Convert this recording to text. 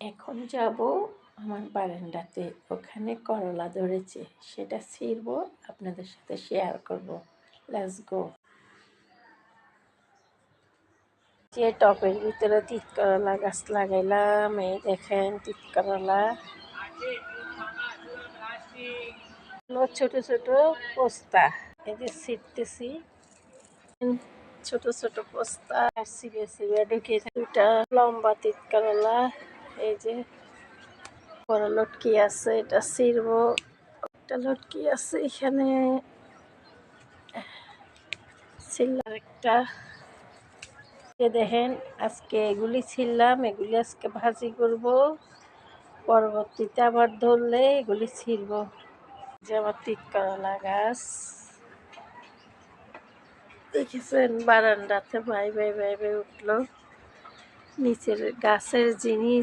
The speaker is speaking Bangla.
এখন যাব আমার বারান্দাতে, ওখানে করলা ধরেছে, সেটা ছিঁড়বো, আপনাদের সাথে শেয়ার করব। Let's go. যে টবের ভিতরে তিত করলা গাছ লাগাইলাম, এই দেখেন তিত করলা, ছোট ছোট পোস্তা, এই যে ছিঁড়তেছি, ছোট ছোট পোস্তা সিবে সিবে ঢুকে দুটা লম্বা তিত করলা, এই যে বড় লটকি আছে, এটা ছিঁড়বো। একটা লটকি আছে এখানে, ছিললাম একটা। দেখেন আজকে এগুলি ছিললাম, এগুলি আজকে ভাজি করব, পরবর্তীতে আবার ধরলে এগুলি ছিঁড়ব। যে আমার তিত করলা গাছ দেখেছেন, বারান্দাতে ভাই ভাই ভাই ভাই উঠলো। নিচের গাছের জিনিস